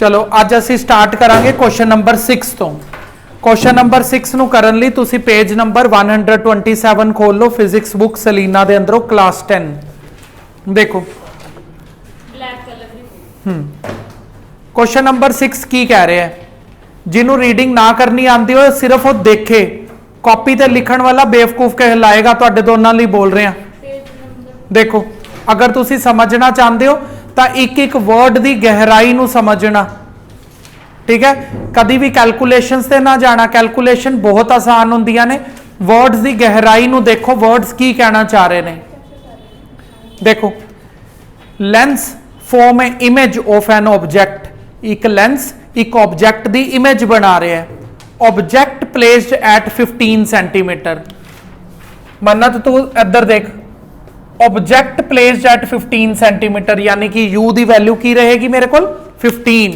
चलो अज असी स्टार्ट करांगे क्वेश्चन नंबर 6 तो। क्वेश्चन नंबर 6 ਨੂੰ ਕਰਨ ਲਈ ਤੁਸੀਂ पेज नंबर 127 खोल लो फिजिक्स बुक सलीना ਦੇ ਅੰਦਰੋਂ क्लास 10 देखो ब्लैक कलर क्वेश्चन नंबर 6 की कह रहे हैं जिन्हों रीडिंग ना करनी आती हो सिर्फ वो देखे कॉपी ते लिखण वाला बेवकूफ कहलाएगा। तुहाडे दोनों लिए बोल रहे हैं। देखो अगर तुसी समझना चाहते हो तो एक एक वर्ड की गहराई नू समझना, ठीक है। कभी भी कैलकुलेशंस ते ना जाना, कैलकुलेशन बहुत आसान होंदियां ने। वर्ड्स की गहराई नू देखो, वर्ड्स की कहना चाह रहे ने। देखो lens form A image of an object, एक लेंस एक ऑब्जेक्ट की इमेज बना रहा है। Object placed eight 15 centimetre. मन्नत तू इधर देख, ऑब्जेक्ट प्लेस्ड एट 15 सेंटीमीटर यानी कि u की वैल्यू की रहेगी मेरे को 15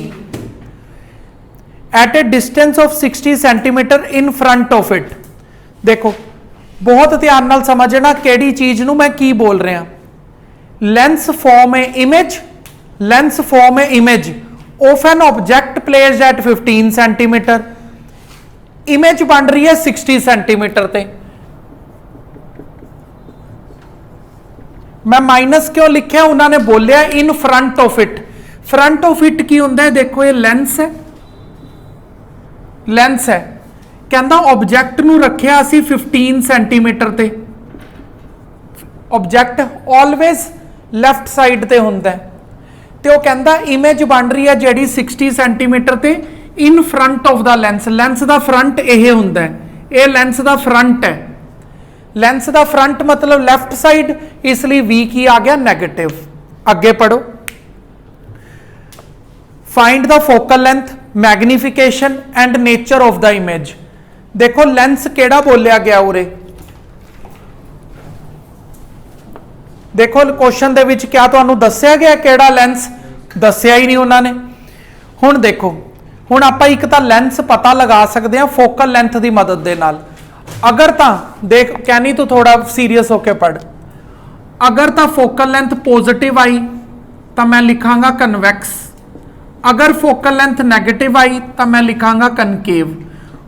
at a distance of 60 centimetre in front of it. देखो बहुत ध्यान नाल समझना केड़ी चीज नू मैं की बोल रहा। Lens form A image, lens form A image of N object placed eight 15 centimetre. Image बन रही है 60 सेंटीमीटर ते। मैं माइनस क्यों लिखा, उन्होंने बोलिया इन front of it. Front of it की होंदा है, देखो ये लेंस है, लेंस है। कहता ऑब्जेक्ट नू रखिया असी 15 सेंटीमीटर ते। ऑब्जेक्ट ऑलवेज लैफ्ट साइड ते होंदा है ते वो कहता इमेज बन रही है जिहड़ी 60 सेंटीमीटर ते इन front of the lens. Lens का फ्रंट यह होंदा है, ये लेंस का फ्रंट है। लेंस का फ्रंट मतलब लैफ्ट साइड, इसलिए वी की आ गया नेगेटिव। अगे पढ़ो। Find the focal length, magnification and nature of the image. देखो लेंस केड़ा बोलिया गया उरे, देखो क्वेश्चन दे विच क्या तुहानू दस्सिया गया केड़ा लेंस, दस्सिया ही नहीं उन्होंने। हुण देखो हुण आपां एक तां लेंस पता लगा सकते हैं फोकल लेंथ की मदद दे नाल। अगर ता देख कैनी तू थोड़ा सीरियस होके पढ़। अगर ता फोकल लेंथ पॉजिटिव आई तो मैं लिखांगा कन्वैक्स, अगर फोकल लेंथ नेगेटिव आई तो मैं लिखांगा कनकेव।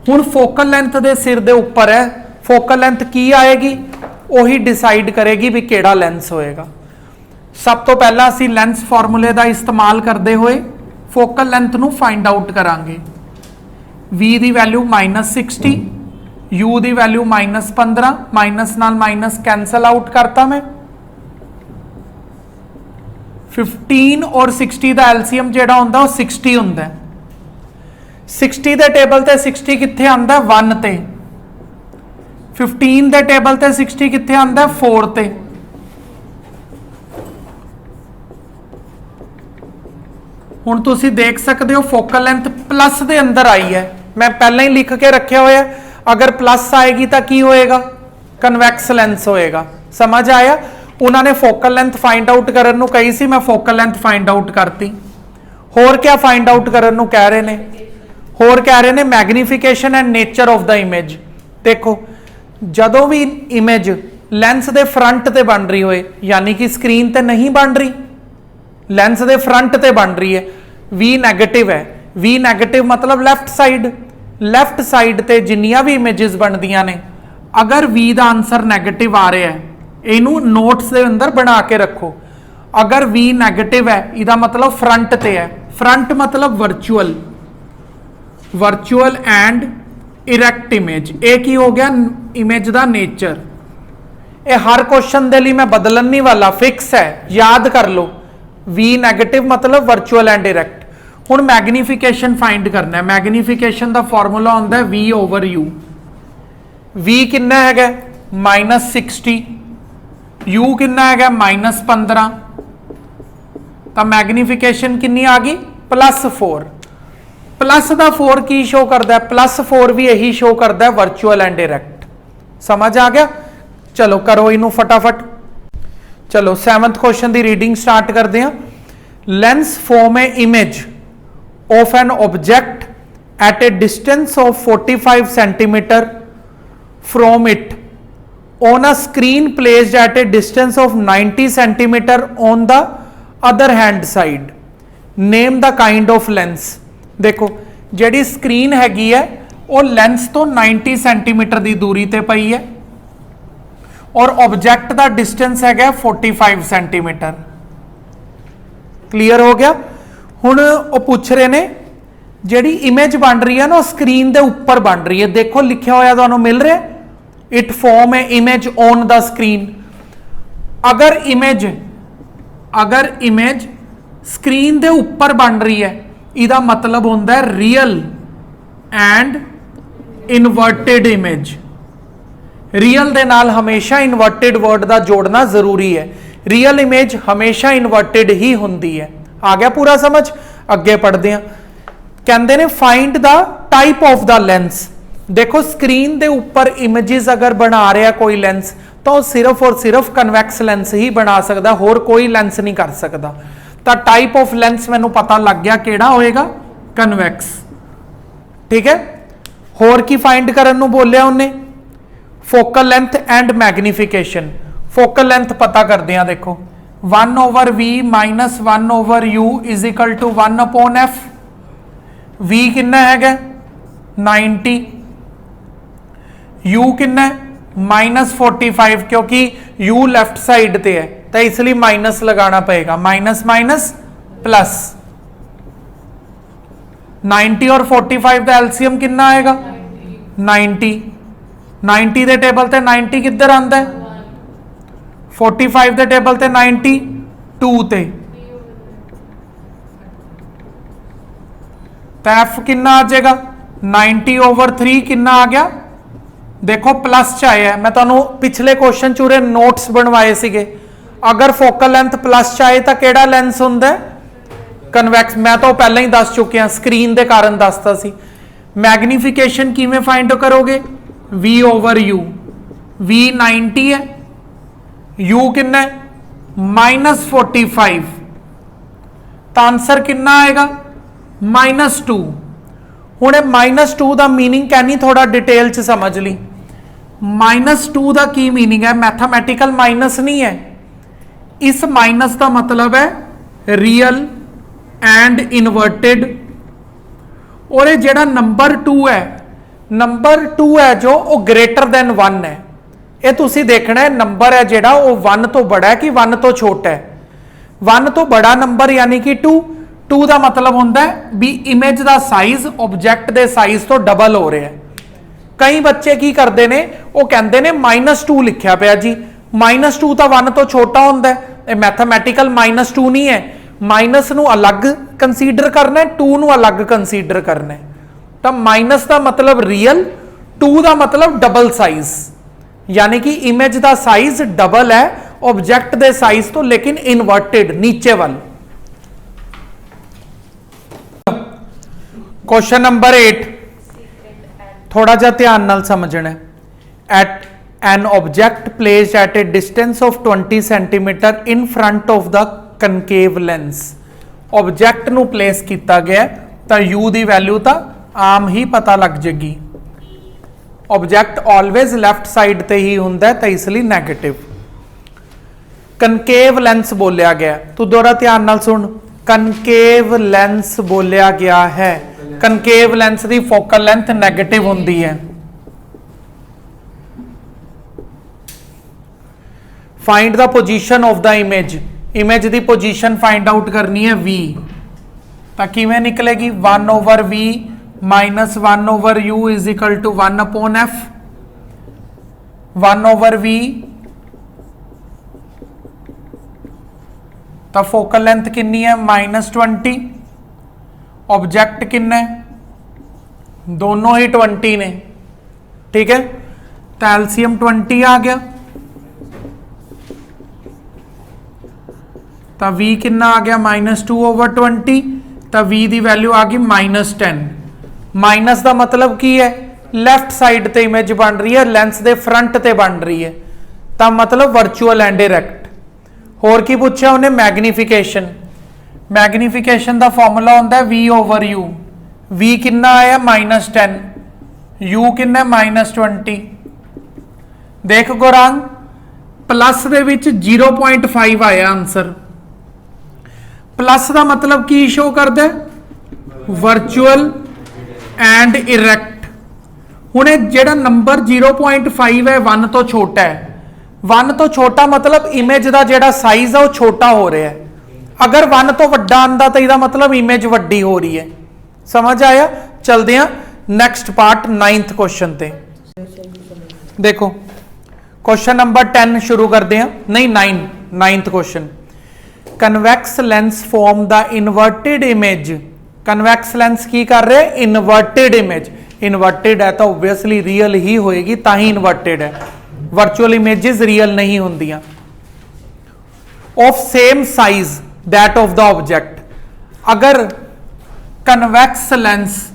हुण फोकल लेंथ दे सिर दे उपर है, फोकल लेंथ की आएगी वही डिसाइड करेगी भी केड़ा लेंस होएगा। सब तो पहला असी लेंस फॉर्मूले का इस्तेमाल करते हुए फोकल लेंथ नू फाइंड आउट करांगे। v की वैल्यू -60, u की वैल्यू -15, माइनस नाल माइनस कैंसल आउट करता मैं। 15 और 60 का एलसीएम जिहड़ा हुंदा वो 60 हुंदा है। 60 के टेबल ते 60 कित्थे आंदा 1 ते, 15 के टेबल ते 60 कित्थे आंदा 4 ते। हुण तुसी देख सकते हो फोकल लेंथ प्लस दे अंदर आई है, मैं पहले ही लिख के रखा होया। अगर प्लस आएगी तो की होएगा, कन्वैक्स लेंस होएगा। समझ आया। उन्होंने फोकल लेंथ फाइंड आउट करने नूं कही सी, मैं फोकल लेंथ फाइंड आउट करती। होर क्या फाइंड आउट करने नूं कह रहे ने, होर कह रहे ने magnification and nature of the image. देखो जदों भी इमेज लेंस दे फ्रंट ते बन रही होए यानी कि स्क्रीन ते नहीं बन रही, लेंस दे फ्रंट ते बन रही है, वी नैगेटिव है। वी नैगेटिव मतलब लैफ्ट साइड, लैफ्ट साइड ते जिन्नियां भी इमेजेस बनदियां ने, अगर वी का आंसर नैगेटिव आ रहा है इनू नोट्स के अंदर बना के रखो। अगर वी नैगेटिव है इसका मतलब फ्रंट ते है। फ्रंट मतलब वर्चुअल, वर्चुअल एंड इरैक्ट इमेज। एक ही हो गया इमेज का नेचर। ये हर क्वेश्चन के लिए मैं बदलन नहीं वाला, फिक्स है, याद कर लो। वी नैगेटिव मतलब वर्चुअल एंड इरैक्ट। हुण मैग्नीफिकेशन फाइंड करना है। मैग्नीफिकेशन का फॉर्मूला होंदा है v/u। v कितना है -60, u कितना है -15, तो मैग्नीफिकेशन कितनी आ गई +4। प्लस का 4 की शो करता है, +4 भी यही शो करता है वर्चुअल एंड इरैक्ट। समझ आ गया। चलो करो इनू फटाफट। चलो 7th क्वेश्चन की रीडिंग स्टार्ट करते हैं। Lens form A image of an object at a distance of 45 centimetre from it on a screen placed at a distance of 90 centimetre on the other hand side. Name the kind of lens. देखो ਜਿਹੜੀ screen ਹੈਗੀ ਹੈ ਉਹ lens ਤੋਂ 90 centimetre ਦੀ ਦੂਰੀ ਤੇ ਪਈ ਹੈ ਔਰ ਆਬਜੈਕਟ ਦਾ ਡਿਸਟੈਂਸ ਹੈਗਾ 45 ਸੈਂਟੀਮੀਟਰ। ਕਲੀਅਰ ਹੋ ਗਿਆ। ਹੁਣ ਉਹ ਪੁੱਛ ਰਹੇ ਨੇ ਜਿਹੜੀ ਇਮੇਜ ਬਣ ਰਹੀ ਹੈ ਨਾ ਉਹ ਸਕਰੀਨ ਦੇ ਉੱਪਰ ਬਣ ਰਹੀ ਹੈ। ਦੇਖੋ ਲਿਖਿਆ ਹੋਇਆ ਤੁਹਾਨੂੰ ਮਿਲ ਰਿਹਾ it form a image on the screen. अगर इमेज स्क्रीन ਦੇ ਉੱਪਰ ਬਣ ਰਹੀ ਹੈ ਇਹਦਾ ਮਤਲਬ ਹੁੰਦਾ ਹੈ real and inverted image. Real ਦੇ ਨਾਲ ਹਮੇਸ਼ਾ ਇਨਵਰਟਿਡ ਵਰਡ ਦਾ ਜੋੜਨਾ ਜ਼ਰੂਰੀ ਹੈ। ਰੀਅਲ ਇਮੇਜ ਹਮੇਸ਼ਾ ਇਨਵਰਟਿਡ ਹੀ ਹੁੰਦੀ ਹੈ। ਆ ਗਿਆ ਪੂਰਾ ਸਮਝ। ਅੱਗੇ ਪੜ੍ਹਦੇ ਹਾਂ। ਕਹਿੰਦੇ ਨੇ find the type of the lens. देखो स्क्रीन के उपर इमेजेस अगर बना रहा कोई लेंस तो सिर्फ और सिर्फ कन्वैक्स लेंस ही बना सकता, होर कोई लेंस नहीं कर सकता। तो टाइप ऑफ लेंस मैनू पता लग गया केड़ा होएगा, कन्वैक्स। ठीक है। होर की फाइंड करन नू बोलिया उन्हें, focal length and magnification. Focal length पता करते हैं। देखो 1/v minus 1/u is equal to 1/f। v कितना है 90, u कितना -45 क्योंकि u लेफ्ट साइड ते है तो इसलिए माइनस लगाना पड़ेगा। माइनस माइनस प्लस 90 और 45 का एलसीएम कितना आएगा 90। 90 के टेबल ते 90 किधर आंदा है 45 के टेबल ते 92 ते एफ कितना आ जाएगा 90/3 कितना आ गया। देखो प्लस च आया है। मैं तुहानू पिछले क्वेश्चन चूरे नोट्स बनवाए सीगे। अगर फोकल लेंथ प्लस च आए तो केड़ा लेंस हुंदा है कन्वैक्स। मैं तो पहले ही दस चुकिया स्क्रीन के कारण दसता सी। मैग्नीफिकेशन किवें फाइंड करोगे v/u। v 90 है, u कितना है -45 तो आंसर कितना आएगा -2। हुणे -2 का मीनिंग कहनी थोड़ा डिटेल च समझ ली। -2 का की मीनिंग है, मैथमेटिकल माइनस नहीं है। इस माइनस का मतलब है रियल एंड इनवर्टेड। और ये जेड़ा नंबर 2 है जो वो ग्रेटर देन 1 है। ये तुसी देखना है नंबर है जेड़ा वो 1 तो बड़ा है कि 1 तो छोटा है। 1 तो बड़ा नंबर यानी कि 2 का मतलब होता है भी इमेज का साइज ऑब्जेक्ट के साइज तो डबल हो रहा है। कई बच्चे की करते हैं वो कहते हैं -2 लिखा पाया जी। -2 तो 1 तो छोटा होता है। मैथमेटिकल -2 नहीं है। माइनस नू अलग कंसीडर करना है, 2 नू अलग कंसीडर करना है। तो माइनस का मतलब रियल, 2 का मतलब डबल साइज यानी कि इमेज का साइज डबल है ऑब्जेक्ट के साइज तो, लेकिन इनवर्टेड नीचे वाल। क्वेश्चन नंबर 8 थोड़ा जा ध्यान नाल समझना है। At an object placed at a distance of 20 centimetre in front of the concave lens. Object नू प्लेस किया गया तो u की वैल्यू तो आम ही पता लग जाएगी। ऑब्जेक्ट ऑलवेज लैफ्ट साइड ते ही हुंदा है तो इसलिए नैगेटिव। कनकेव लेंस बोलिया गया, तू दोहरा ध्यान नाल सुन। कनकेव लेंस बोलिया गया है। कनकेव लेंस की फोकल लेंथ नैगेटिव होंदी है। Find the position of the image. Image की पोजीशन फाइंड आउट करनी है v। तो किवें निकलेगी 1/v minus 1/u is equal to 1/f। 1/v तो फोकल लेंथ कितनी है -20। ऑब्जेक्ट कितना है दोनों ही 20 ने। ठीक है। तो एलसीएम 20 आ गया। तो v कितना आ गया -2/20। तो v की वैल्यू आ गई -10। माइनस का मतलब की है लैफ्ट साइड ते इमेज बन रही है, लेंस के फ्रंट ते बन रही है तो मतलब वर्चुअल एंड डायरेक्ट। होर की पूछा उन्हें मैग्नीफिकेशन। मैग्नीफिकेशन का फॉर्मूला होता है v/u। v कितना आया -10, u कितना -20। देख गौरांग प्लस दे विच 0.5 आया आंसर, प्लस का मतलब की शो करता है वर्चुअल एंड इरैक्ट। हुणे जेड़ा नंबर 0.5 है 1 तो छोटा है, 1 तो छोटा मतलब इमेज का जेड़ा साइज है वो छोटा हो रहा है। अगर 1 तो वड्डा आंदा तो इसका मतलब इमेज वड्डी हो रही है। समझ आया? चलते हैं नैक्सट पार्ट 9th क्वेश्चन ते। देखो क्वेश्चन नंबर 10 शुरू करते हैं, नहीं 9th question. Convex lens form the inverted image. Convex lens की कर रहे हैं? Inverted image. इनवर्टेड है तो ऑब्वियसली रियल ही होएगी, ताही इनवर्टेड है। वर्चुअल इमेजेस रियल नहीं होंदियां। Of same size that of the object. अगर कन्वैक्स लेंस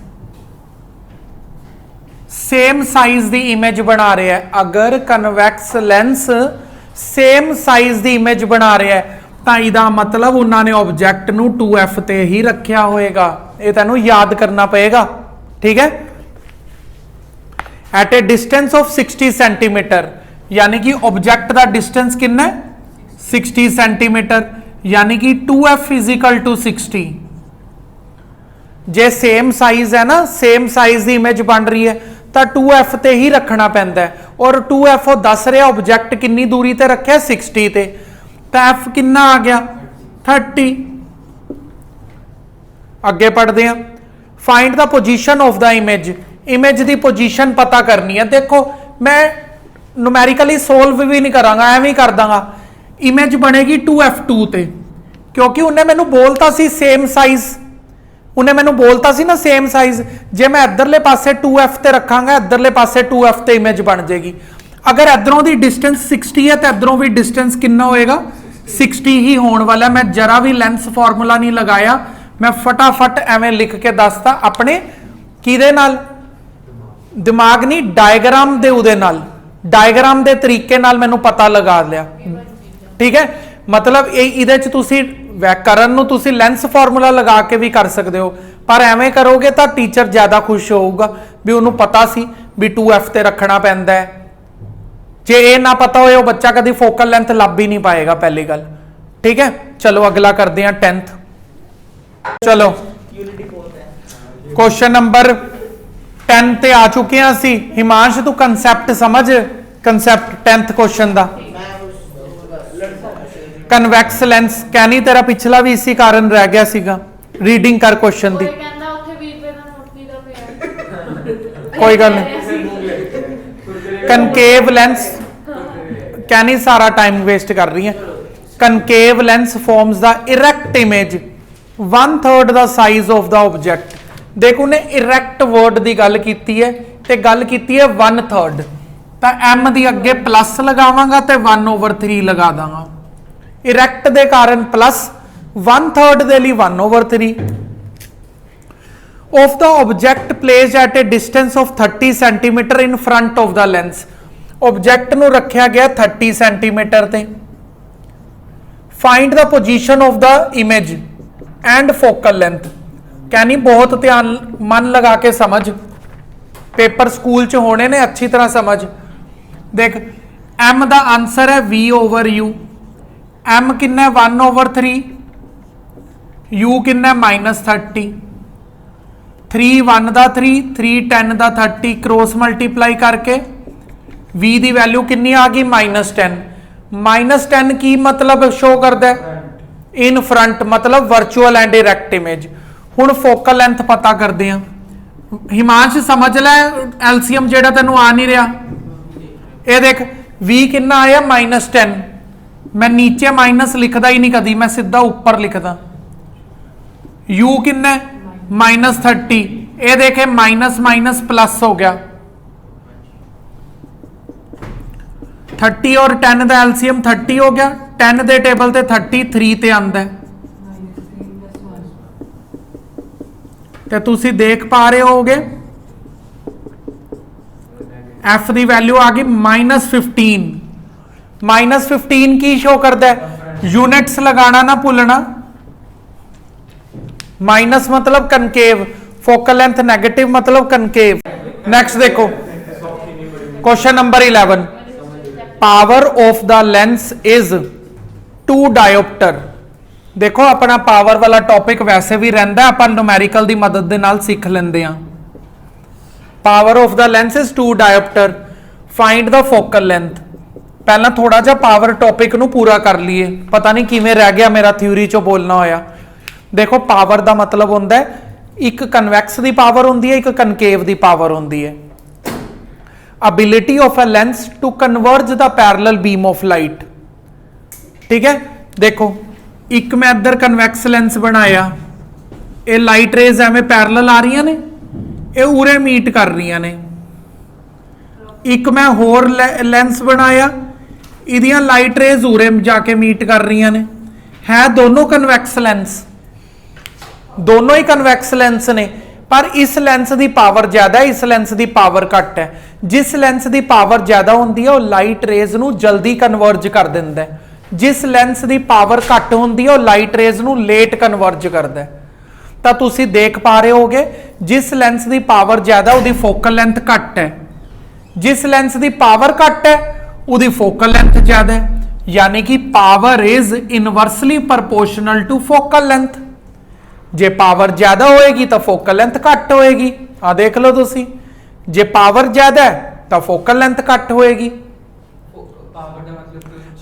सेम साइज दी इमेज बना रहा है, अगर कन्वैक्स लेंस सेम साइज दी इमेज बना रहा है तो इसका मतलब उन्होंने ऑब्जेक्ट नू 2f ते ही रखा होएगा। ये तेनू याद करना पड़ेगा, ठीक है। At a distance of 60 centimetre, यानी कि ऑब्जेक्ट का डिस्टेंस कितना है? 60 सेंटीमीटर, यानी कि 2f = 60। जे सेम साइज है ना, सेम साइज की इमेज बन रही है तो 2f ते ही रखना पैंदा है। और 2f दस रहा ऑब्जेक्ट कितनी दूरी ते रखे? 60 ते, तो f कितना आ गया? 30। अगे पढ़ते हैं। Find the position of the image. Image की पोजीशन पता करनी है। देखो मैं न्यूमेरिकली सोल्व भी नहीं करांगा, एवं ही कर दांगा। इमेज बनेगी 2f2 ते, क्योंकि उन्हें मैनू बोलता सी सेम साइज, उन्हें मैनू बोलता सी ना सेम साइज। जे मैं इधरले पासे 2f ते रखांगा, इधरले पासे 2f ते इमेज बन जाएगी। अगर इधरों की डिस्टेंस 60 है तो इधरों भी डिस्टेंस कितना होएगा? 60 ही होने वाला। मैं जरा भी लेंस फॉर्मूला नहीं लगाया, मैं फटाफट एवं लिख के दसता अपने किदे नाल, दिमाग नहीं, डायग्राम दे उदे नाल, डायग्राम दे तरीके नाल मैनू पता लगा लिया, ठीक है। मतलब इहदे च तुसी व्याकरण नू तुसी लेंस फॉर्मूला लगा के भी कर सकते हो, पर एवें करोगे तो टीचर ज्यादा खुश होगा भी उन्होंने पता सी भी 2f ते रखना पैंदा है। जे ये ना पता हो बच्चा कभी फोकल लेंथ लभ ही नहीं पाएगा, पहली गल, ठीक है। चलो अगला करते हैं 10th। चलो क्वेश्चन नंबर 10 ते आ चुके हैं असी। हिमांश तू कंसैप्ट समझ, कंसैप्ट 10th क्वेश्चन का। कन्वैक्स लेंस कहनी तेरा पिछला भी इसी कारण रह गया सीगा। रीडिंग कर क्वेश्चन दी। कोई गल नहीं। कनकेव लेंस, कहनी सारा टाइम वेस्ट कर रही है। Concave lens forms the erect image 1/3 the size of the object. देखो उन्हें इरैक्ट वर्ड की गल की है ते गल की है 1/3, तो एम दी अगे प्लस लगावांगा ते 1/3 लगा दांगा। इरैक्ट दे कारण प्लस, 1/3 दे लिए 1/3 of the object placed at a distance of 30 centimetre in front of the lens. Object नू रखा गया 30 सेंटीमीटर ते। Find the position of the image and focal length. कहनी बहुत ध्यान मन लगा के समझ, पेपर स्कूल च होने ने, अच्छी तरह समझ। देख एम दा आंसर है v/u। एम किन्ना 1/3, u किन्ना -30, 3 1 दा 3, 3 10 दा 30 क्रॉस मल्टीप्लाई करके v की वैल्यू कितनी आ गई? -10। -10 की मतलब शो करता है? इन फ्रंट, मतलब वर्चुअल एंड इरैक्ट इमेज। हुण फोकल लेंथ पता करते हैं। हिमांश समझ लै एलसीएम जेड़ा तेन आ नहीं रहा। ये देख v कितना आया? -10। मैं नीचे माइनस लिखता ही नहीं कभी, मैं सीधा ऊपर लिखदा। u कितना -30। ये देखे माइनस माइनस प्लस हो गया। 30 और 10 का एलसीएम 30 हो गया। 10 के टेबल ते 33 ते आंदा है। ते तुसी देख पा रहे होगे एफ की वैल्यू आ गई -15। -15 की शो करता है? यूनिट्स लगाना ना भूलना। माइनस मतलब कनकेव, फोकल लेंथ नेगेटिव मतलब कनकेव। नेक्स्ट देखो question number 11। Power of the lens is 2 dioptre. देखो अपना पावर वाला टॉपिक वैसे भी रहिंदा, अपन न्यूमेरिकल की मदद दे नाल सीख लेंदे हां। Power of the lens is 2 dioptre, find the focal length. पहला थोड़ा जा पावर टॉपिक नू पूरा कर लीए, पता नहीं किवें रह गया मेरा थ्योरी चो बोलना होया। देखो पावर का मतलब होंदा है एक कन्वैक्स की पावर होंदी है, एक कनकेव की पावर होंदी है। Ability of a lens to converge the parallel beam of light. ठीक है, देखो एक मैं इधर कन्वैक्स लेंस बनाया, ये लाइट रेज एवें पैरेलल आ रही ने, ये उरे मीट कर रही ने। एक मैं होर लेंस बनाया, इदियां लाइट रेज उरे जाके मीट कर रही ने। है दोनों कन्वैक्स लेंस, दोनों ही कन्वैक्स लेंस ने, पर इस लेंस की पावर ज्यादा है, इस लेंस की पावर घट है। जिस लेंस की पावर ज्यादा होंदी है वह लाइट रेज नू जल्दी कन्वर्ज कर दिंदा है, जिस लेंस की पावर घट होंदी है वह लाइट रेज नू लेट कन्वर्ज करदा है। तो तुसी देख पा रहे होगे जिस लेंस की पावर ज्यादा उसकी फोकल लेंथ घट है, जिस लेंस की पावर घट है उसकी फोकल लेंथ ज्यादा है। यानी कि power is inversely proportional to focal length. जे पावर ज्यादा होएगी तो फोकल लेंथ घट होएगी। आ देख लो तुसी, जे पावर ज्यादा है तो फोकल लेंथ घट होएगी।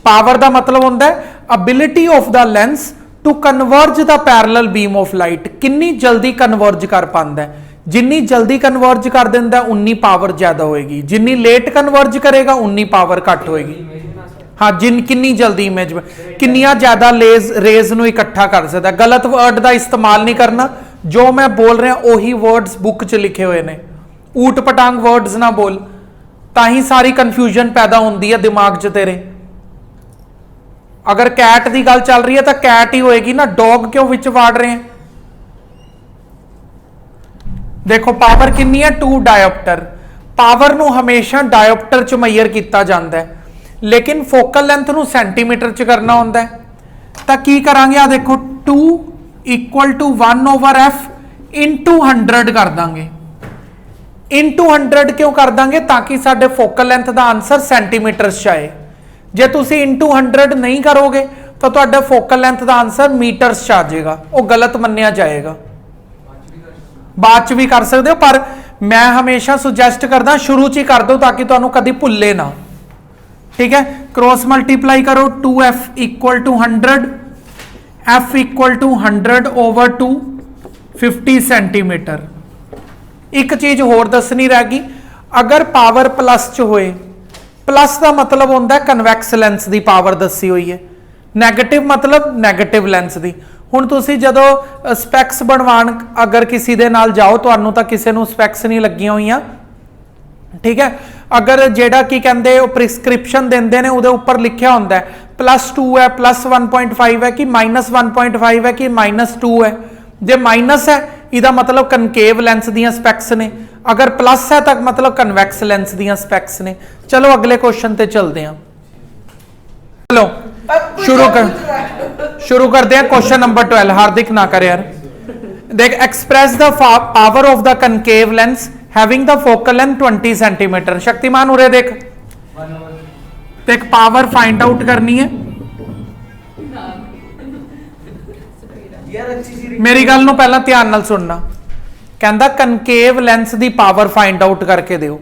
पावर का मतलब होता है ability of the lens to converge the parallel beam of light. कितनी जल्दी कन्वर्ज कर पाता है, जिन्नी जल्दी कन्वर्ज कर देंदा उन्नी पावर ज्यादा होएगी, जिन्नी लेट कन्वर्ज करेगा उन्नी पावर घट होएगी। हाँ, किन्नी जल्दी इमेज में किन्नियां ज्यादा रेज नू इकट्ठा कर सकता है। गलत वर्ड का इस्तेमाल नहीं करना, जो मैं बोल रहा उही वर्ड्स बुक च लिखे हुए ने, ऊट पटांग वर्ड्स ना बोल, ताही सारी कंफ्यूजन पैदा होती है दिमाग च तेरे। अगर कैट की गल चल रही है तो कैट ही होएगी ना, डॉग क्यों विच वाड़ रहे हैं। देखो पावर कितनी है, 2 डायोप्टर। पावर नू हमेशा डायोप्टर च मैयर किया जाता है, लेकिन फोकल लेंथ नू सेंटीमीटर च करना होंदा है। तो की करांगे, आ देखो 2 इक्वल टू 1/f इंटू 100 कर देंगे। इंटू 100 क्यों कर देंगे, ताकि साडे फोकल लेंथ का आंसर सेंटीमीटर च आए। जे तुसी इंटू 100 नहीं करोगे तो तुहाडा फोकल लेंथ का आंसर मीटर्स च आ जाएगा, वो गलत मन्निया जाएगा। बाद च भी कर सकते हो, पर मैं हमेशा सुजैसट करदा शुरू च ही कर दो ताकि तुहानू कभी भुले ना। ठीक है, क्रॉस मल्टीप्लाई करो, 2f equal to 100, f equal to 100/2 50 centimetre. एक चीज होर दसनी रह गई, अगर पावर प्लस च होए, प्लस का मतलब होता है कन्वैक्स लेंस की पावर दसी हुई है, नैगेटिव मतलब नैगेटिव लेंस की। हुण तुसी जदों स्पैक्स बनवाण अगर किसी दे नाल जाओ, तुहानू तां किसी नू स्पैक्स नहीं लगियां होईयां। ठीक है, अगर जेड़ा की कहंदे प्रिस्क्रिप्शन देंदे ने उहदे उपर लिखिया हुंदा है +2 है, +1.5 है कि -1.5 है कि -2 है। जे माइनस है इहदा मतलब कनकेव लेंस दियां स्पैक्स ने, अगर प्लस है तो मतलब कन्वैक्स लेंस दियां स्पैक्स ने। चलो अगले क्वेश्चन ते चलते हैं। चलो शुरू करते हैं क्वेश्चन नंबर 12। हार्दिक ना करे यार। देख, express the power of the concave lens having the focal length 20 centimetre. Shaktimaan उरे देख, पावर फाइंड आउट करनी है। मेरी गल नू पहला ध्यान नाल सुनना। कहंदा कनकेव लेंस की पावर फाइंड आउट करके दिओ।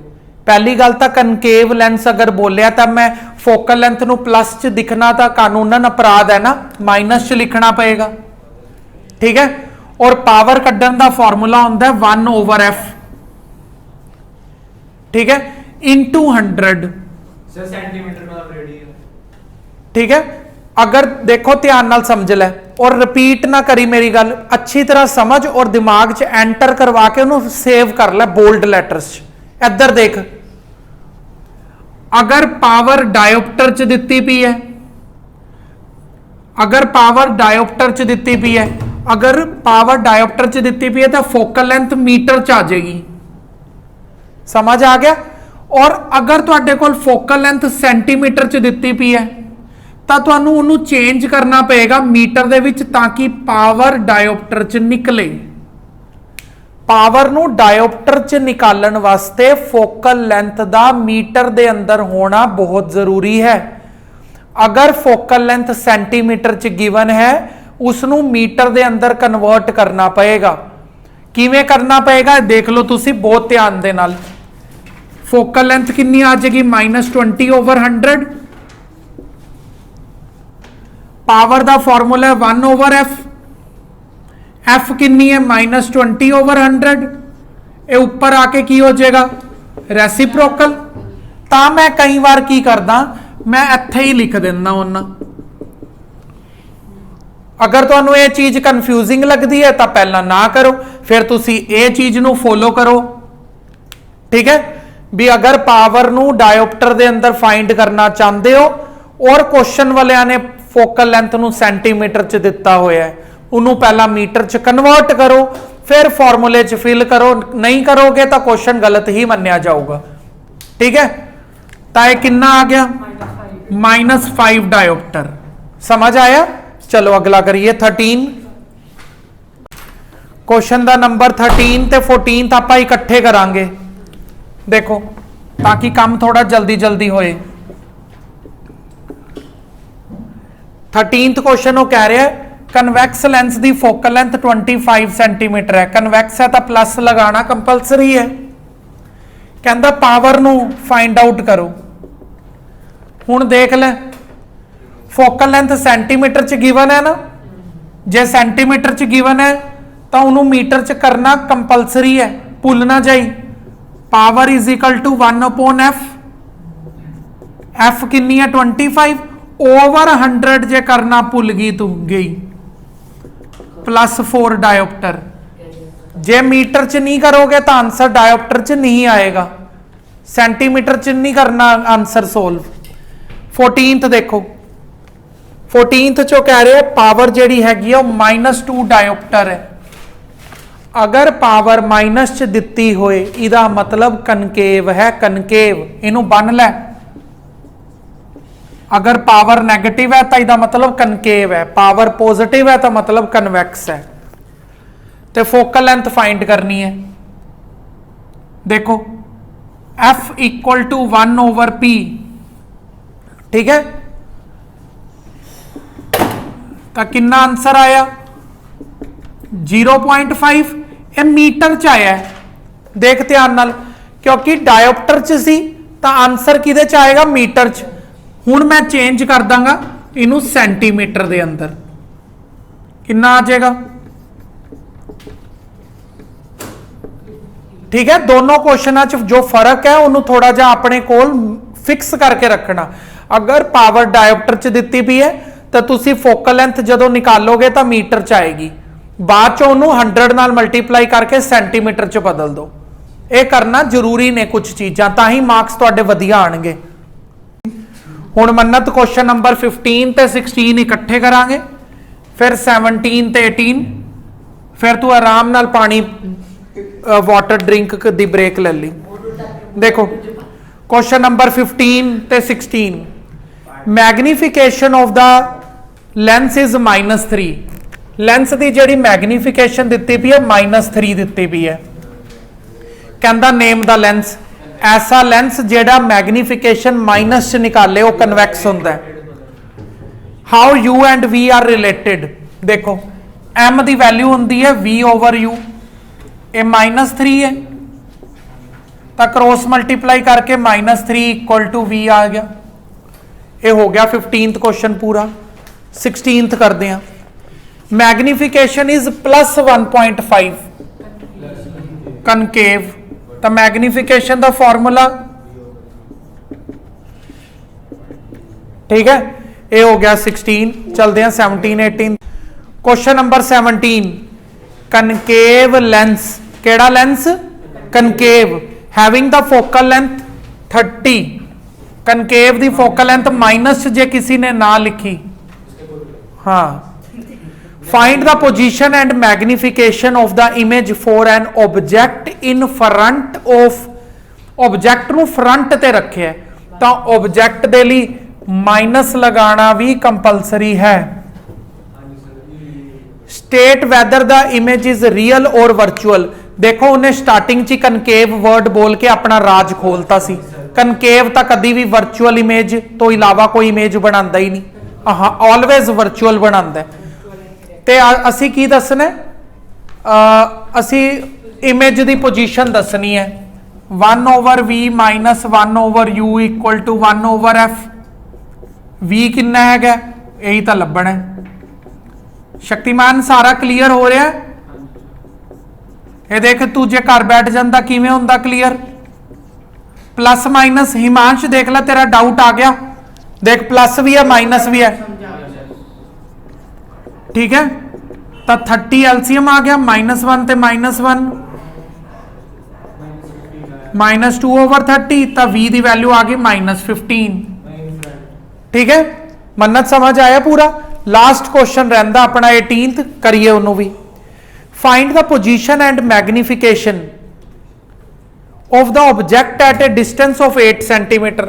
पहली गल तो कनकेव लेंस अगर बोलिया तो मैं फोकल लेंथ नू प्लस च दिखना तो कानूनन अपराध है ना, माइनस च लिखना पएगा। ठीक है, और पावर कड्ढन का फॉर्मूला होंदा है 1/f। ठीक है, इंटू 100 सेंटीमीटर। ठीक है, अगर देखो ध्यान नाल समझ ले और रिपीट ना करी मेरी गल, अच्छी तरह समझ और दिमाग च एंटर करवा के उन्होंने सेव कर ले बोल्ड लैटर्स। इधर देख, अगर पावर डायोप्टर च दिती पई है, अगर पावर डायोप्टर च दिती पई है, अगर पावर डायोप्टर च दिती पई है तो फोकल लेंथ मीटर च आ जाएगी। समझ आ गया। और अगर तुहाडे कोल फोकल लेंथ सेंटीमीटर च दिती पई है तो तुहानू उन्होंने चेंज करना पएगा मीटर दे विच, ताकि पावर डायोप्टर च निकले। पावर नू डायोप्टर च निकालण वास्ते फोकल लेंथ दा मीटर दे अंदर होना बहुत जरूरी है। अगर फोकल लेंथ सेंटीमीटर च गिवन है, उसनू मीटर ਦੇ ਅੰਦਰ ਕਨਵਰਟ ਕਰਨਾ ਪਏਗਾ। ਕਿਵੇਂ ਕਰਨਾ ਪਏਗਾ ਦੇਖ ਲਓ ਤੁਸੀਂ ਬਹੁਤ ਧਿਆਨ ਦੇ ਨਾਲ। ਫੋਕਲ ਲੈਂਥ ਕਿੰਨੀ ਆ ਜਾਏਗੀ -20/100। ਪਾਵਰ ਦਾ ਫਾਰਮੂਲਾ ਹੈ 1/f। f ਕਿੰਨੀ ਹੈ -20/100। ਇਹ ਉੱਪਰ ਆ ਕੇ ਕੀ ਹੋ ਜਾਏਗਾ ਰੈਸੀਪ੍ਰੋਕਲ। ਤਾਂ ਮੈਂ ਕਈ ਵਾਰ ਕੀ ਕਰਦਾ ਮੈਂ ਇੱਥੇ ਹੀ ਲਿਖ ਦਿੰਦਾ ਉਹਨਾਂ। अगर तुहानू ये चीज कन्फ्यूजिंग लगती है तो पहला ना करो, फिर तुसी ये चीज नू फॉलो करो। ठीक है भी अगर पावर नू डायोप्टर दे अंदर फाइंड करना चाहते हो और क्वेश्चन वालिया ने फोकल लेंथ नू सेंटीमीटर च दिता होया है, उन्होंने पहला मीटर च कन्वर्ट करो फिर फॉर्मूले च फिल करो। नहीं करोगे तो क्वेश्चन गलत ही मन्या जाऊगा। ठीक है तो ये कितना आ गया -5 डायोप्टर। समझ आया। चलो अगला करिए 13। क्वेश्चन का नंबर 13 ते 14 आप इकट्ठे करांगे देखो ताकि काम थोड़ा जल्दी जल्दी होए। 13th क्वेश्चन वो कह रहा है कन्वैक्स लेंस की फोकल लेंथ 25 सेंटीमीटर है। कन्वैक्स है तो प्लस लगाना कंपलसरी है। कहता पावर नू फाइंड आउट करो। हुण देख ले फोकल लेंथ सेंटीमीटर च गिवन है ना, जे सेंटीमीटर च गिवन है तो उन्होंने मीटर च करना कंपलसरी है, भूल ना जाई। Power is equal to 1/f। f कितनी है 25/100 जे करना भूल गई तू गई +4 डायोप्टर। जे मीटर च नहीं करोगे तो आंसर डायोप्टर च नहीं आएगा, सेंटीमीटर च नहीं करना आंसर सोल्व। 14th देखो 14th चो कह रहे हैं पावर जी हैगी -2 डायोप्टर है। अगर पावर माइनस च दिती होए इदा मतलब कनकेव है। कनकेव इनू बन लै। अगर पावर नेगेटिव है तो इदा मतलब कनकेव है, पावर पॉजिटिव है तो मतलब कन्वैक्स है। तो फोकल लेंथ फाइंड करनी है। देखो f इक्वल टू 1/p। ठीक है तो कितना आंसर आया 0.5। ये मीटर च आया है, देख ध्यान नाल, क्योंकि डायोप्टर च सी तो आंसर किदे च आएगा मीटर च। हुण मैं चेंज कर दांगा इनू सेंटीमीटर दे अंदर, कितना आ जाएगा। ठीक है दोनों क्वेश्चन जो फर्क है उन्होंने थोड़ा जा अपने कोल फिक्स करके रखना। अगर पावर डायोप्टर च दिती भी है तो तुसी फोकल लेंथ जदों निकालोगे तो मीटर च आएगी, बाद चो उन्होंने 100 नाल मल्टीप्लाई करके सेंटीमीटर च बदल दो। ये करना जरूरी ने कुछ चीज़ां, तां ही मार्क्स तुहाडे वधिया आणगे। हुण मन्नत क्वेश्चन नंबर 15 ते 16 इकट्ठे करांगे, फिर 17 ते 18, फिर तू आराम नाल पानी वाटर ड्रिंक दी ब्रेक ले ली। देखो क्वेश्चन नंबर 15 ते 16 magnification of the lens is -3। Lens की जी मैग्नीफिकेशन दी पी है -3 दी पी है। कहता नेम द लेंस। ऐसा लेंस जेड़ा मैग्नीफिकेशन माइनस च निकाले वो कन्वैक्स होंदा है। How u and v are related. देखो m की वैल्यू होंदी है v/u, ये -3 है तो क्रॉस मल्टीप्लाई करके -3 इक्वल टू v आ गया। ये हो गया 15th क्वेश्चन पूरा। 16th करते हैं मैग्नीफिकेशन इज +1.5 कनकेव। तो मैग्नीफिकेशन का फॉर्मूला ठीक है ये हो गया 16। चलते हैं 17 18। Question number 17 concave lens. केड़ा lens concave having the focal length 30। Concave दी फोकल लेंथ माइनस जे किसी ने ना लिखी। हाँ find the position and magnification of the image for an object in front of. Object नू फ्रंट ते रखे तो ऑब्जेक्ट दे लई माइनस लगाना भी कंपलसरी है। State weather the image is real और वर्चुअल। देखो उन्हें स्टार्टिंग च कनकेव वर्ड बोल के अपना राज खोलता सी। कनकेव तो कभी भी वर्चुअल इमेज तो इलावा कोई इमेज बनाता ही नहीं, हाँ ऑलवेज वर्चुअल बनाता है। ਤੇ ਅਸੀਂ ਕੀ ਦਸਣਾ ਅਸੀਂ ਇਮੇਜ ਦੀ ਪੋਜੀਸ਼ਨ ਦੱਸਣੀ ਹੈ 1/v minus 1/u equal to 1/f v ਕਿੰਨਾ ਹੈਗਾ ਇਹੀ ਤਾਂ ਲੱਭਣਾ ਹੈ। ਸ਼ਕਤੀਮਾਨ ਸਾਰਾ ਕਲੀਅਰ ਹੋ ਰਿਹਾ ਹੈ? ਇਹ ਦੇਖ ਤੂੰ ਜੇ ਘਰ ਬੈਠ ਜਾਂਦਾ ਕਿਵੇਂ ਹੁੰਦਾ ਕਲੀਅਰ प्लस माइनस हिमांश देख ला तेरा डाउट आ गया देख प्लस भी है माइनस भी है ठीक है तो 30 एलसीएम आ गया -1 ते -1 -2/30 तो v की वैल्यू आ गई -15 ठीक है मन्नत समझ आया पूरा। लास्ट क्वेश्चन रहिंदा अपना 18th करिए उन्होंने भी find the position and magnification of the object at a distance of 8 centimeter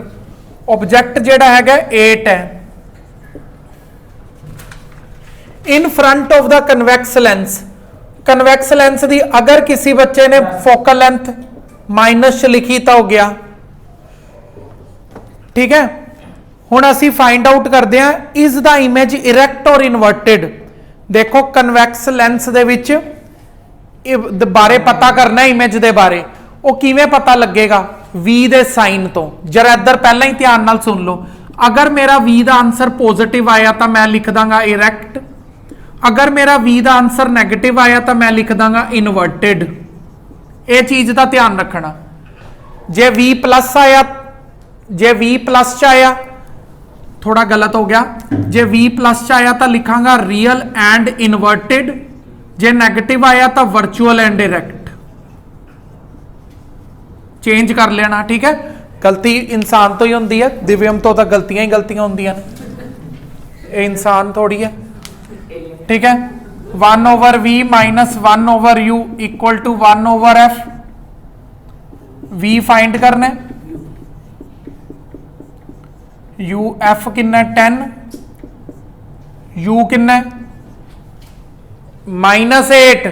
object जेड़ा हैगा 8 है in front of the convex lens दी अगर किसी बच्चे ने focal length माइनस लिखी तो हो गया ठीक है। हुण असी फाइंड आउट करते हैं इज द इमेज इरेक्ट और इनवर्टेड। देखो कन्वैक्स लेंस दे विच बारे पता करना है इमेज दे बारे ਉਹ ਕਿਵੇਂ ਪਤਾ ਲੱਗੇਗਾ v ਦੇ ਸਾਈਨ ਤੋਂ ਜਰਾ ਇੱਧਰ ਪਹਿਲਾਂ ਹੀ ਧਿਆਨ ਨਾਲ ਸੁਣ ਲਓ। ਅਗਰ ਮੇਰਾ v ਦਾ ਆਨਸਰ ਪੋਜ਼ਿਟਿਵ ਆਇਆ ਤਾਂ ਮੈਂ ਲਿਖ ਦਾਂਗਾ ਇਰੈਕਟ ਅਗਰ ਮੇਰਾ v ਦਾ ਆਨਸਰ 네ਗੇਟਿਵ ਆਇਆ ਤਾਂ ਮੈਂ ਲਿਖ ਦਾਂਗਾ ਇਨਵਰਟਿਡ। ਇਹ ਚੀਜ਼ ਦਾ ਧਿਆਨ ਰੱਖਣਾ। ਜੇ v ਪਲੱਸ ਆਇਆ ਜੇ v ਪਲੱਸ ਚ ਆਇਆ ਥੋੜਾ ਗਲਤ ਹੋ ਗਿਆ ਜੇ v ਪਲੱਸ ਚ ਆਇਆ ਤਾਂ ਲਿਖਾਂਗਾ ਰੀਅਲ ਐਂਡ ਇਨਵਰਟਿਡ ਜੇ 네ਗੇਟਿਵ ਆਇਆ ਤਾਂ ਵਰਚੁਅਲ ਐਂਡ ਇਰੈਕਟ चेंज कर लेना ठीक है। गलती इंसान तो ही होंगी है दिव्यम तो गलतियां ही गलतियां होंदियां ने इंसान थोड़ी है ठीक है। 1/v minus 1/u equal to 1/f v find करना u f किन्ना 10 u किन्ना -8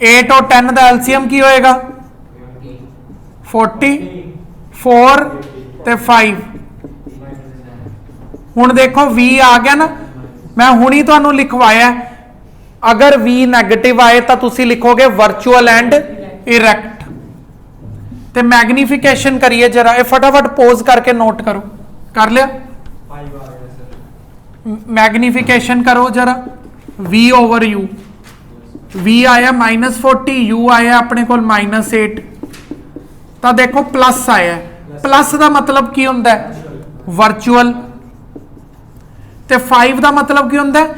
8 और 10 का एलसीएम की होएगा 40 4 ते 5 हुण देखो v आ गया ना मैं हुणी तुहानू लिखवाया अगर v नेगेटिव आए तो तुसी लिखोगे वर्चुअल एंड इरेक्ट ते मैग्नीफिकेशन करिए जरा ये फटाफट पोज करके नोट करो कर लिया मैग्नीफिकेशन करो जरा v/u v आया -40 u आया अपने को -8 तो देखो प्लस आया प्लस का मतलब की होंदा है वर्चुअल ते 5 का मतलब की होंदा है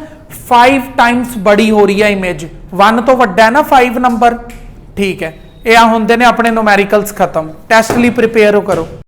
5 टाइम्स बड़ी हो रही है इमेज 1 तो वड्डा है ना 5 नंबर ठीक है। ये होंदे ने अपने न्यूमेरिकल्स खत्म टेस्ट लिए प्रिपेयर करो।